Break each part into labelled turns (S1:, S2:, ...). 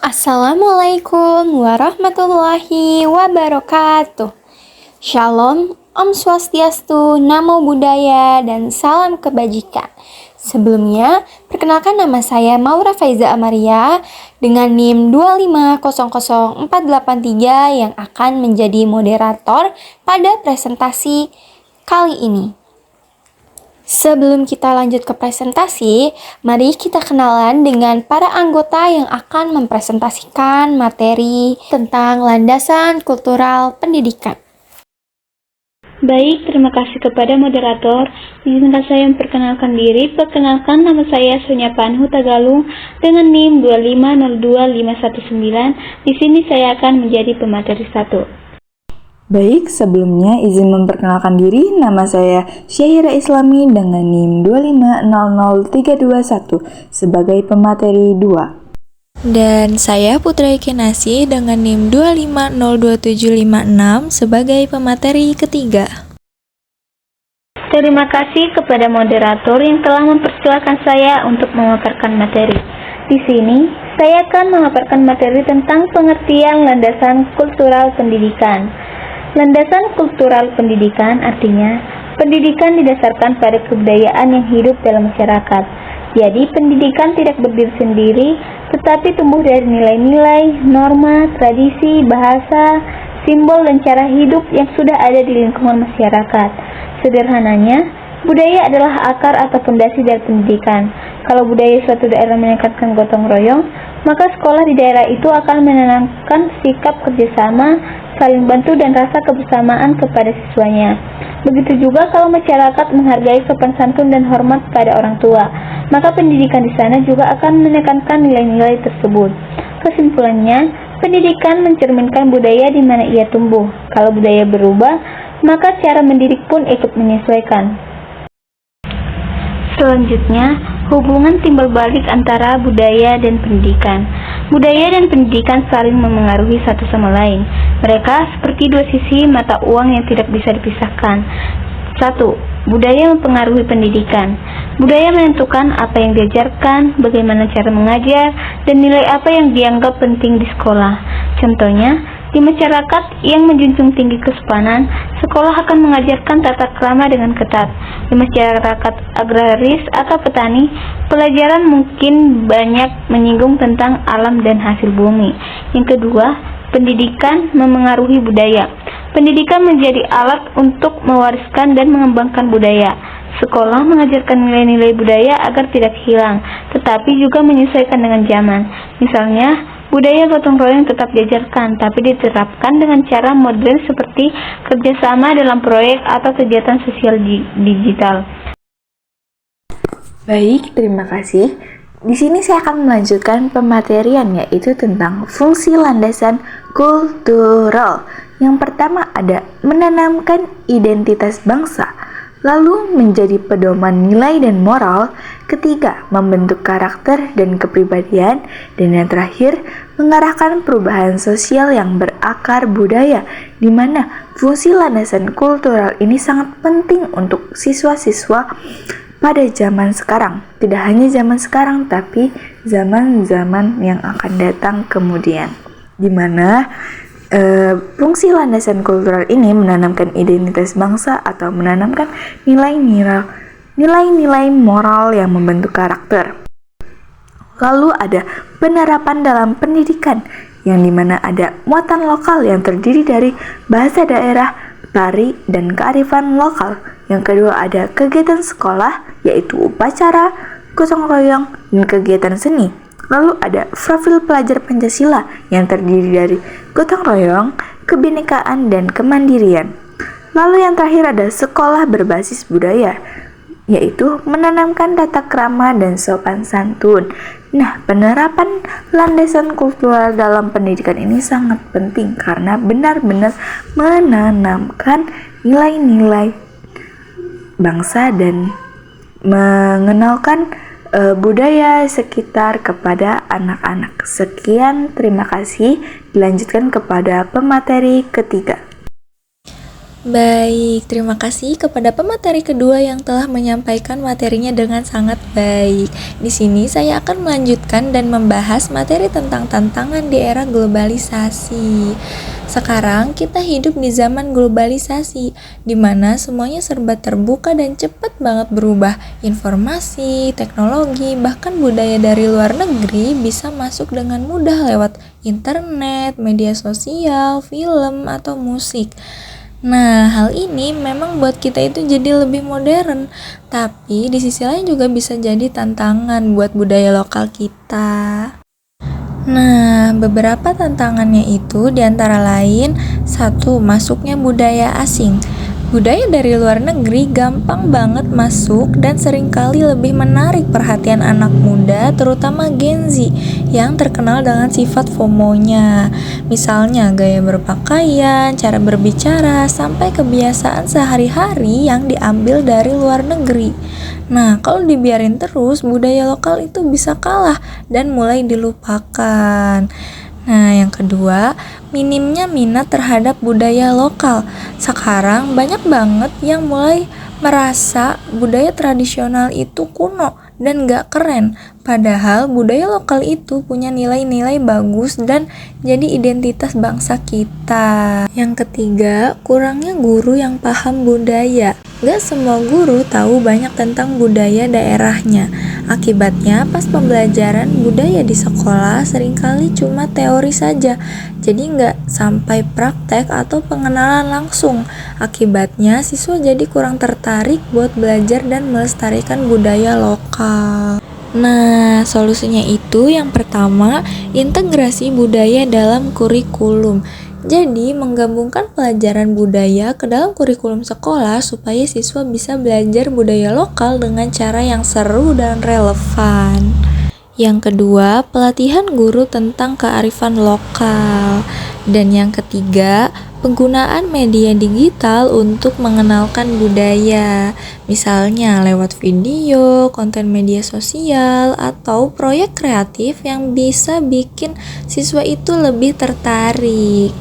S1: Assalamualaikum warahmatullahi wabarakatuh. Shalom, Om Swastiastu, Namo Buddhaya, dan salam kebajikan. Sebelumnya, perkenalkan nama saya Maura Faiza Amaria dengan NIM 2500483 yang akan menjadi moderator pada presentasi kali ini. Sebelum kita lanjut ke presentasi, mari kita kenalan dengan para anggota yang akan mempresentasikan materi tentang landasan kultural pendidikan.
S2: Baik, terima kasih kepada moderator. Izinkan saya memperkenalkan diri. Perkenalkan, nama saya Sonia Panhu Tagalung dengan NIM 2502519. Di sini saya akan menjadi pemateri 1.
S3: Baik, sebelumnya izin memperkenalkan diri, nama saya Syahira Islami dengan NIM 2500321 sebagai pemateri 2.
S4: Dan saya Putra Ikenasi dengan NIM 2502756 sebagai pemateri ketiga.
S2: Terima kasih kepada moderator yang telah mempersilahkan saya untuk memaparkan materi. Di sini, saya akan memaparkan materi tentang pengertian landasan kultural pendidikan. Landasan kultural pendidikan artinya pendidikan didasarkan pada kebudayaan yang hidup dalam masyarakat. Jadi, pendidikan tidak berdiri sendiri, tetapi tumbuh dari nilai-nilai, norma, tradisi, bahasa, simbol, dan cara hidup yang sudah ada di lingkungan masyarakat. Sederhananya, budaya adalah akar atau fondasi dari pendidikan. Kalau budaya suatu daerah meningkatkan gotong royong, maka sekolah di daerah itu akan menanamkan sikap kerjasama, saling bantu, dan rasa kebersamaan kepada siswanya. Begitu juga kalau masyarakat menghargai sopan santun dan hormat pada orang tua, maka pendidikan di sana juga akan menekankan nilai-nilai tersebut. Kesimpulannya, pendidikan mencerminkan budaya di mana ia tumbuh. Kalau budaya berubah, maka cara mendidik pun ikut menyesuaikan. Selanjutnya, hubungan timbal balik antara budaya dan pendidikan. Budaya dan pendidikan saling memengaruhi satu sama lain. Mereka seperti dua sisi mata uang yang tidak bisa dipisahkan. 1. Budaya mempengaruhi pendidikan. Budaya menentukan apa yang diajarkan, bagaimana cara mengajar, dan nilai apa yang dianggap penting di sekolah. Contohnya, di masyarakat yang menjunjung tinggi kesopanan, sekolah akan mengajarkan tata krama dengan ketat. Di masyarakat agraris atau petani, pelajaran mungkin banyak menyinggung tentang alam dan hasil bumi. Yang kedua, pendidikan memengaruhi budaya. Pendidikan menjadi alat untuk mewariskan dan mengembangkan budaya. Sekolah mengajarkan nilai-nilai budaya agar tidak hilang, tetapi juga menyesuaikan dengan zaman. Misalnya, budaya gotong royong tetap diajarkan, tapi diterapkan dengan cara modern seperti kerjasama dalam proyek atau kegiatan sosial digital.
S3: Baik, terima kasih. Di sini saya akan melanjutkan pematerian, yaitu tentang fungsi landasan kultural. Yang pertama ada menanamkan identitas bangsa, lalu menjadi pedoman nilai dan moral. Ketiga, membentuk karakter dan kepribadian. Dan yang terakhir, mengarahkan perubahan sosial yang berakar budaya, di mana fungsi landasan kultural ini sangat penting untuk siswa-siswa pada zaman sekarang. Tidak hanya zaman sekarang, tapi zaman-zaman yang akan datang kemudian, di mana fungsi landasan kultural ini menanamkan identitas bangsa atau menanamkan nilai-nilai moral yang membentuk karakter. Lalu ada penerapan dalam pendidikan, yang dimana ada muatan lokal yang terdiri dari bahasa daerah, tari, dan kearifan lokal. Yang kedua ada kegiatan sekolah, yaitu upacara, gotong royong, dan kegiatan seni. Lalu ada profil pelajar Pancasila yang terdiri dari gotong royong, kebinekaan, dan kemandirian. Lalu yang terakhir ada sekolah berbasis budaya, yaitu menanamkan tata krama dan sopan santun. Nah, penerapan landasan kultural dalam pendidikan ini sangat penting karena benar-benar menanamkan nilai-nilai bangsa dan mengenalkan budaya sekitar kepada anak-anak. Sekian, terima kasih. Dilanjutkan kepada pemateri ketiga.
S4: Baik, terima kasih kepada pemateri kedua yang telah menyampaikan materinya dengan sangat baik. Di sini saya akan melanjutkan dan membahas materi tentang tantangan di era globalisasi. Sekarang kita hidup di zaman globalisasi, di mana semuanya serba terbuka dan cepat banget berubah. Informasi, teknologi, bahkan budaya dari luar negeri bisa masuk dengan mudah lewat internet, media sosial, film, atau musik. Nah, hal ini memang buat kita itu jadi lebih modern, tapi di sisi lain juga bisa jadi tantangan buat budaya lokal kita. Nah, beberapa tantangannya itu diantara lain, satu, masuknya budaya asing. Budaya dari luar negeri gampang banget masuk dan seringkali lebih menarik perhatian anak muda, terutama Gen Z, yang terkenal dengan sifat FOMO-nya. Misalnya gaya berpakaian, cara berbicara, sampai kebiasaan sehari-hari yang diambil dari luar negeri. Nah, kalau dibiarin terus, budaya lokal itu bisa kalah dan mulai dilupakan. Nah, yang kedua, minimnya minat terhadap budaya lokal. Sekarang banyak banget yang mulai merasa budaya tradisional itu kuno dan gak keren. Padahal budaya lokal itu punya nilai-nilai bagus dan jadi identitas bangsa kita. Yang ketiga, kurangnya guru yang paham budaya. Gak semua guru tahu banyak tentang budaya daerahnya. Akibatnya pas pembelajaran budaya di sekolah seringkali cuma teori saja, jadi nggak sampai praktek atau pengenalan langsung. Akibatnya siswa jadi kurang tertarik buat belajar dan melestarikan budaya lokal. Nah, solusinya itu yang pertama, integrasi budaya dalam kurikulum. Jadi, menggabungkan pelajaran budaya ke dalam kurikulum sekolah supaya siswa bisa belajar budaya lokal dengan cara yang seru dan relevan. Yang kedua, pelatihan guru tentang kearifan lokal. Dan yang ketiga, penggunaan media digital untuk mengenalkan budaya. Misalnya lewat video, konten media sosial, atau proyek kreatif yang bisa bikin siswa itu lebih tertarik.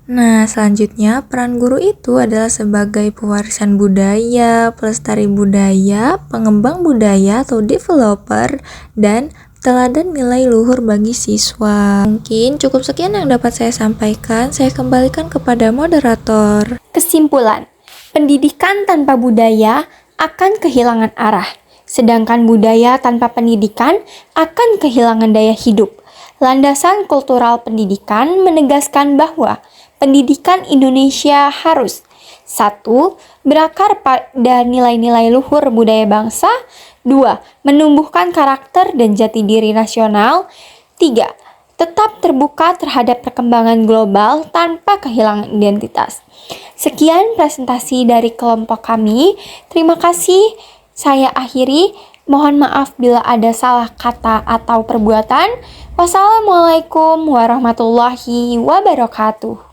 S4: Nah, selanjutnya peran guru itu adalah sebagai pewarisan budaya, pelestari budaya, pengembang budaya atau developer, dan teladan nilai luhur bagi siswa. Mungkin cukup sekian yang dapat saya sampaikan. Saya kembalikan kepada moderator.
S1: Kesimpulan, pendidikan tanpa budaya akan kehilangan arah, sedangkan budaya tanpa pendidikan akan kehilangan daya hidup. Landasan kultural pendidikan menegaskan bahwa pendidikan Indonesia harus 1. Berakar pada nilai-nilai luhur budaya bangsa. 2. Menumbuhkan karakter dan jati diri nasional. 3. Tetap terbuka terhadap perkembangan global tanpa kehilangan identitas. Sekian presentasi dari kelompok kami. Terima kasih. Saya akhiri. Mohon maaf bila ada salah kata atau perbuatan. Wassalamualaikum warahmatullahi wabarakatuh.